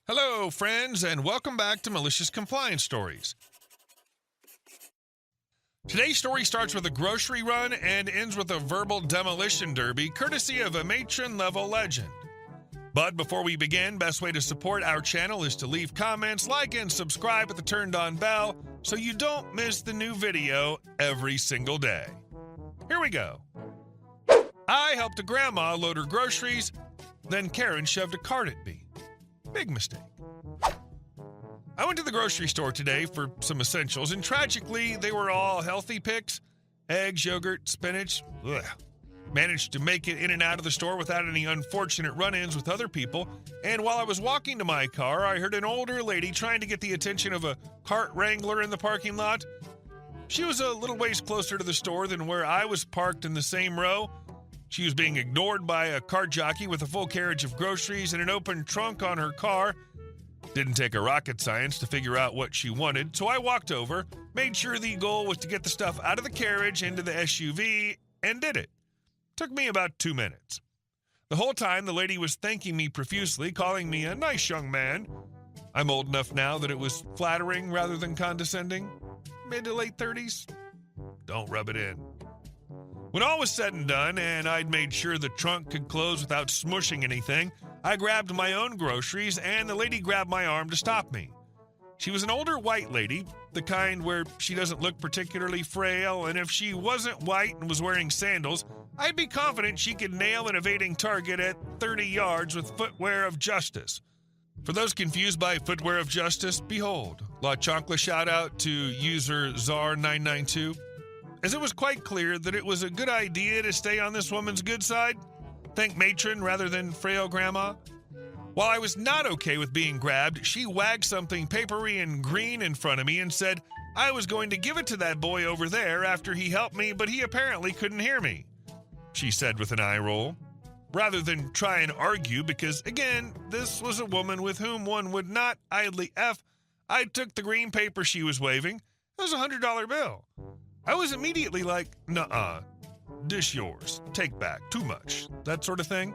Hello, friends, and welcome back to Malicious Compliance Stories. Today's story starts with a grocery run and ends with a verbal demolition derby, courtesy of a matron-level legend. But before we begin, best way to support our channel is to leave comments, like, and subscribe with the turned-on bell so you don't miss the new video every single day. Here we go. I helped a grandma load her groceries, then Karen shoved a cart at me. Big mistake. I went to the grocery store today for some essentials, and tragically, they were all healthy picks. Eggs, yogurt, spinach. Ugh. Managed to make it in and out of the store without any unfortunate run-ins with other people, and while I was walking to my car, I heard an older lady trying to get the attention of a cart wrangler in the parking lot. She was a little ways closer to the store than where I was parked in the same row. She was being ignored by a cart jockey with a full carriage of groceries and an open trunk on her car. Didn't take a rocket science to figure out what she wanted, so I walked over, made sure the goal was to get the stuff out of the carriage into the SUV, and did it. Took me about 2 minutes. The whole time, the lady was thanking me profusely, calling me a nice young man. I'm old enough now that it was flattering rather than condescending. Mid to late 30s. Don't rub it in. When all was said and done, and I'd made sure the trunk could close without smushing anything, I grabbed my own groceries, and the lady grabbed my arm to stop me. She was an older white lady, the kind where she doesn't look particularly frail, and if she wasn't white and was wearing sandals, I'd be confident she could nail an evading target at 30 yards with footwear of justice. For those confused by footwear of justice, behold, La Chancla shout out to user Czar992. As it was quite clear that it was a good idea to stay on this woman's good side, thank matron rather than frail grandma. While I was not okay with being grabbed, she wagged something papery and green in front of me and said I was going to give it to that boy over there after he helped me, but he apparently couldn't hear me, she said with an eye roll. Rather than try and argue, because again, this was a woman with whom one would not idly F, I took the green paper she was waving. It was a $100 bill. I was immediately like, nuh-uh, dish yours, take back, too much, that sort of thing.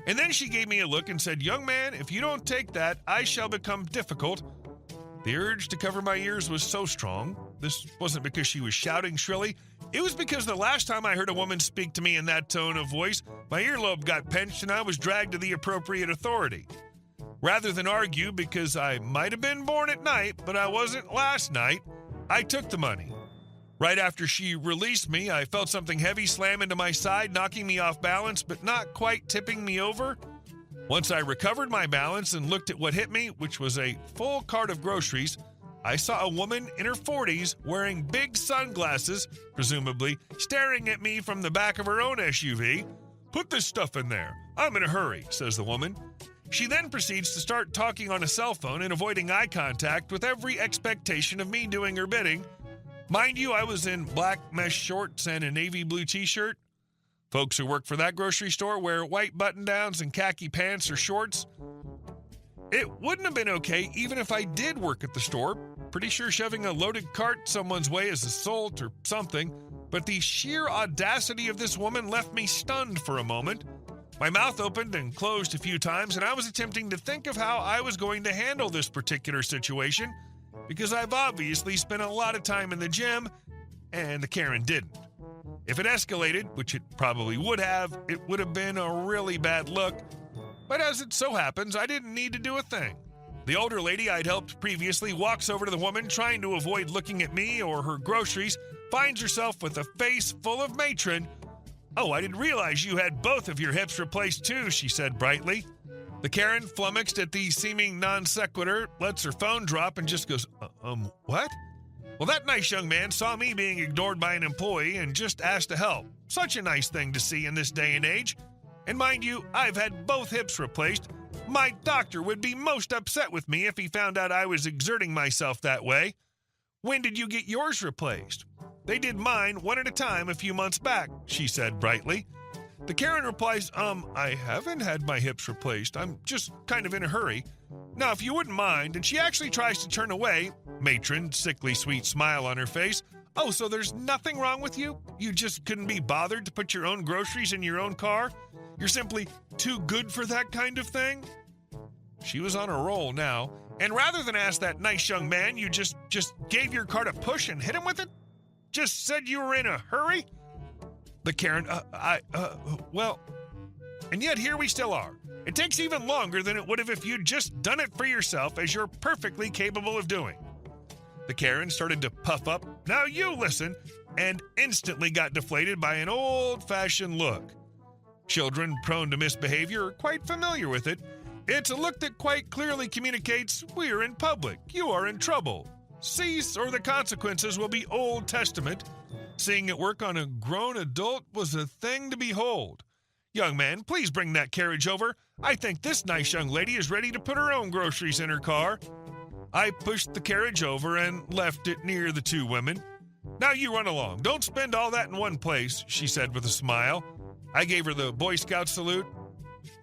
And then she gave me a look and said, young man, if you don't take that, I shall become difficult. The urge to cover my ears was so strong. This wasn't because she was shouting shrilly. It was because the last time I heard a woman speak to me in that tone of voice, my earlobe got pinched and I was dragged to the appropriate authority. Rather than argue because I might have been born at night, but I wasn't last night, I took the money. Right after she released me, I felt something heavy slam into my side, knocking me off balance, but not quite tipping me over. Once I recovered my balance and looked at what hit me, which was a full cart of groceries, I saw a woman in her 40s wearing big sunglasses, presumably, staring at me from the back of her own SUV. Put this stuff in there. I'm in a hurry, says the woman. She then proceeds to start talking on a cell phone and avoiding eye contact with every expectation of me doing her bidding. Mind you, I was in black mesh shorts and a navy blue t-shirt. Folks who work for that grocery store wear white button-downs and khaki pants or shorts. It wouldn't have been okay even if I did work at the store. Pretty sure shoving a loaded cart someone's way is assault or something, but the sheer audacity of this woman left me stunned for a moment. My mouth opened and closed a few times, and I was attempting to think of how I was going to handle this particular situation, because I've obviously spent a lot of time in the gym, and the Karen didn't. If it escalated, which it probably would have, it would have been a really bad look. But as it so happens, I didn't need to do a thing. The older lady I'd helped previously walks over to the woman trying to avoid looking at me or her groceries, finds herself with a face full of matron. Oh, I didn't realize you had both of your hips replaced too, she said brightly. The Karen, flummoxed at the seeming non sequitur, lets her phone drop and just goes, what? Well, that nice young man saw me being ignored by an employee and just asked to help. Such a nice thing to see in this day and age. And mind you, I've had both hips replaced. My doctor would be most upset with me if he found out I was exerting myself that way. When did you get yours replaced? They did mine one at a time a few months back, she said brightly. The Karen replies, I haven't had my hips replaced. I'm just kind of in a hurry. Now, if you wouldn't mind, and she actually tries to turn away, matron, sickly sweet smile on her face. Oh, so there's nothing wrong with you? You just couldn't be bothered to put your own groceries in your own car? You're simply too good for that kind of thing? She was on a roll now, and rather than ask that nice young man, you just gave your cart a push and hit him with it? Just said you were in a hurry? The Karen, well, and yet here we still are. It takes even longer than it would have if you'd just done it for yourself, as you're perfectly capable of doing. The Karen started to puff up, now you listen, and instantly got deflated by an old-fashioned look. Children prone to misbehavior are quite familiar with it. It's a look that quite clearly communicates, we're in public, you are in trouble. Cease or the consequences will be Old Testament. Seeing it work on a grown adult was a thing to behold. Young man, please bring that carriage over. I think this nice young lady is ready to put her own groceries in her car. I pushed the carriage over and left it near the two women. Now you run along. Don't spend all that in one place, she said with a smile. I gave her the Boy Scout salute.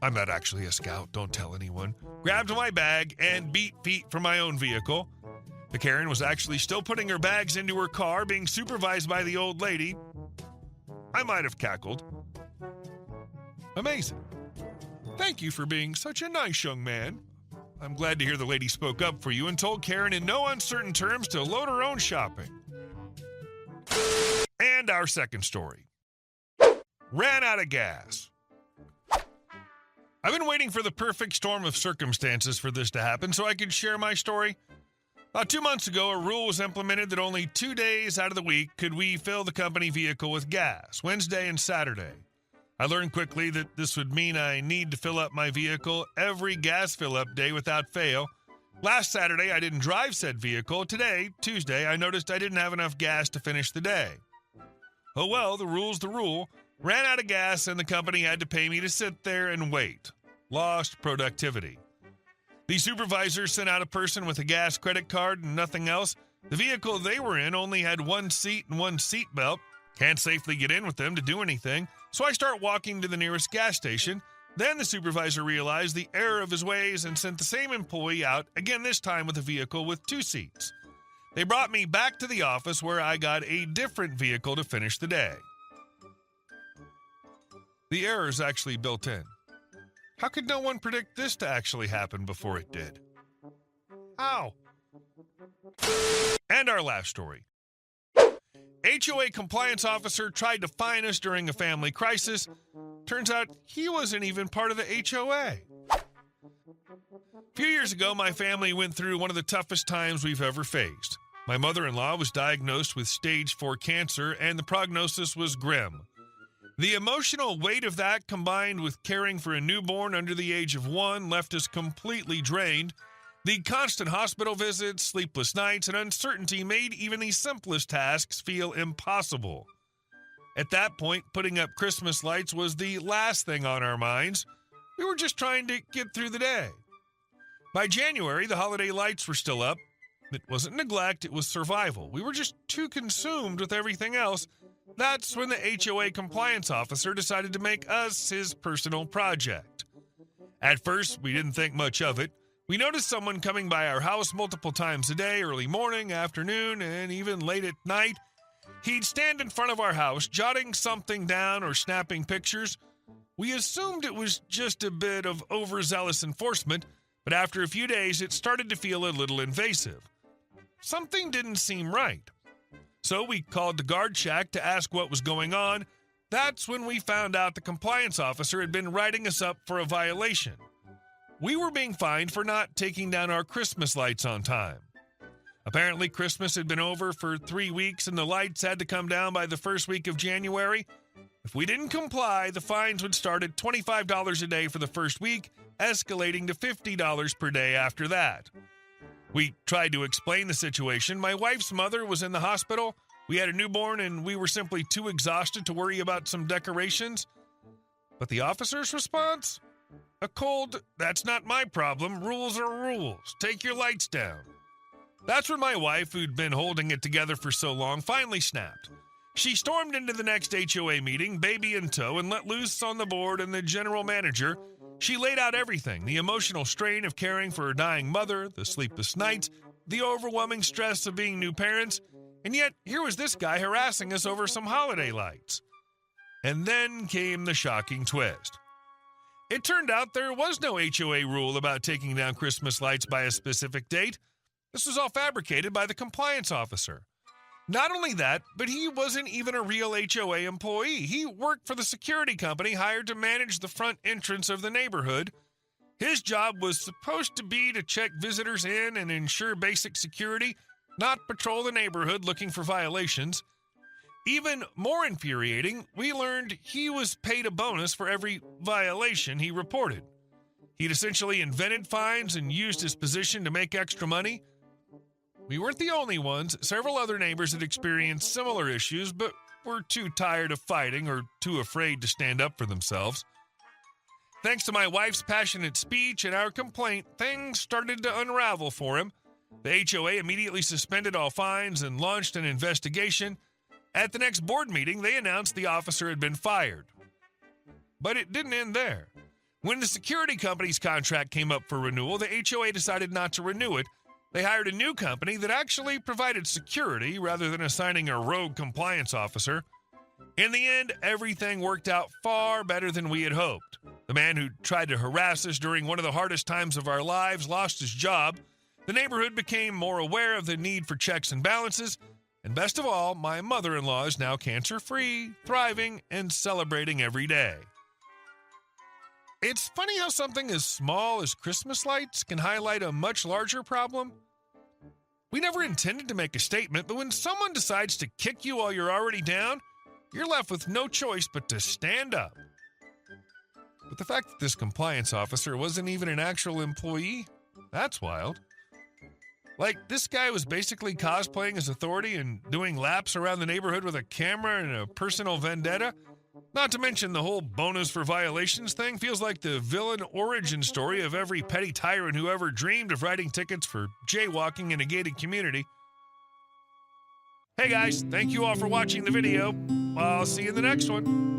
I'm not actually a scout, don't tell anyone. Grabbed my bag and beat feet for my own vehicle. The Karen was actually still putting her bags into her car, being supervised by the old lady. I might have cackled. Amazing. Thank you for being such a nice young man. I'm glad to hear the lady spoke up for you and told Karen in no uncertain terms to load her own shopping. And our second story. Ran out of gas. I've been waiting for the perfect storm of circumstances for this to happen so I could share my story. About 2 months ago, a rule was implemented that only 2 days out of the week could we fill the company vehicle with gas, Wednesday and Saturday. I learned quickly that this would mean I need to fill up my vehicle every gas fill-up day without fail. Last Saturday, I didn't drive said vehicle. Today, Tuesday, I noticed I didn't have enough gas to finish the day. Oh well, the rule's the rule. Ran out of gas and the company had to pay me to sit there and wait. Lost productivity. The supervisor sent out a person with a gas credit card and nothing else. The vehicle they were in only had one seat and one seat belt. Can't safely get in with them to do anything, so I start walking to the nearest gas station. Then the supervisor realized the error of his ways and sent the same employee out, again this time with a vehicle with 2 seats. They brought me back to the office where I got a different vehicle to finish the day. The error is actually built in. How could no one predict this to actually happen before it did? How? And our last story. HOA compliance officer tried to fine us during a family crisis. Turns out he wasn't even part of the HOA. A few years ago, my family went through one of the toughest times we've ever faced. My mother-in-law was diagnosed with stage 4 cancer, and the prognosis was grim. The emotional weight of that, combined with caring for a newborn under the age of 1, left us completely drained. The constant hospital visits, sleepless nights, and uncertainty made even the simplest tasks feel impossible. At that point, putting up Christmas lights was the last thing on our minds. We were just trying to get through the day. By January, the holiday lights were still up. It wasn't neglect, it was survival. We were just too consumed with everything else. That's when the HOA compliance officer decided to make us his personal project. At first, we didn't think much of it. We noticed someone coming by our house multiple times a day, early morning, afternoon, and even late at night. He'd stand in front of our house, jotting something down or snapping pictures. We assumed it was just a bit of overzealous enforcement, but after a few days, it started to feel a little invasive. Something didn't seem right. So we called the guard shack to ask what was going on. That's when we found out the compliance officer had been writing us up for a violation. We were being fined for not taking down our Christmas lights on time. Apparently, Christmas had been over for 3 weeks and the lights had to come down by the first week of January. If we didn't comply, the fines would start at $25 a day for the first week, escalating to $50 per day after that. We tried to explain the situation. My wife's mother was in the hospital. We had a newborn and we were simply too exhausted to worry about some decorations. But the officer's response? A cold, that's not my problem. Rules are rules. Take your lights down. That's when my wife, who'd been holding it together for so long, finally snapped. She stormed into the next HOA meeting, baby in tow, and let loose on the board and the general manager. She laid out everything, the emotional strain of caring for her dying mother, the sleepless nights, the overwhelming stress of being new parents, and yet here was this guy harassing us over some holiday lights. And then came the shocking twist. It turned out there was no HOA rule about taking down Christmas lights by a specific date. This was all fabricated by the compliance officer. Not only that, but he wasn't even a real HOA employee. He worked for the security company hired to manage the front entrance of the neighborhood. His job was supposed to be to check visitors in and ensure basic security, not patrol the neighborhood looking for violations. Even more infuriating, we learned he was paid a bonus for every violation he reported. He'd essentially invented fines and used his position to make extra money. We weren't the only ones. Several other neighbors had experienced similar issues, but were too tired of fighting or too afraid to stand up for themselves. Thanks to my wife's passionate speech and our complaint, things started to unravel for him. The HOA immediately suspended all fines and launched an investigation. At the next board meeting, they announced the officer had been fired. But it didn't end there. When the security company's contract came up for renewal, the HOA decided not to renew it. They hired a new company that actually provided security rather than assigning a rogue compliance officer. In the end, everything worked out far better than we had hoped. The man who tried to harass us during one of the hardest times of our lives lost his job. The neighborhood became more aware of the need for checks and balances. And best of all, my mother-in-law is now cancer-free, thriving, and celebrating every day. It's funny how something as small as Christmas lights can highlight a much larger problem. We never intended to make a statement, but when someone decides to kick you while you're already down, you're left with no choice but to stand up. But the fact that this compliance officer wasn't even an actual employee, that's wild. Like, this guy was basically cosplaying as authority and doing laps around the neighborhood with a camera and a personal vendetta. Not to mention the whole bonus for violations thing feels like the villain origin story of every petty tyrant who ever dreamed of writing tickets for jaywalking in a gated community. Hey guys, thank you all for watching the video. I'll see you in the next one.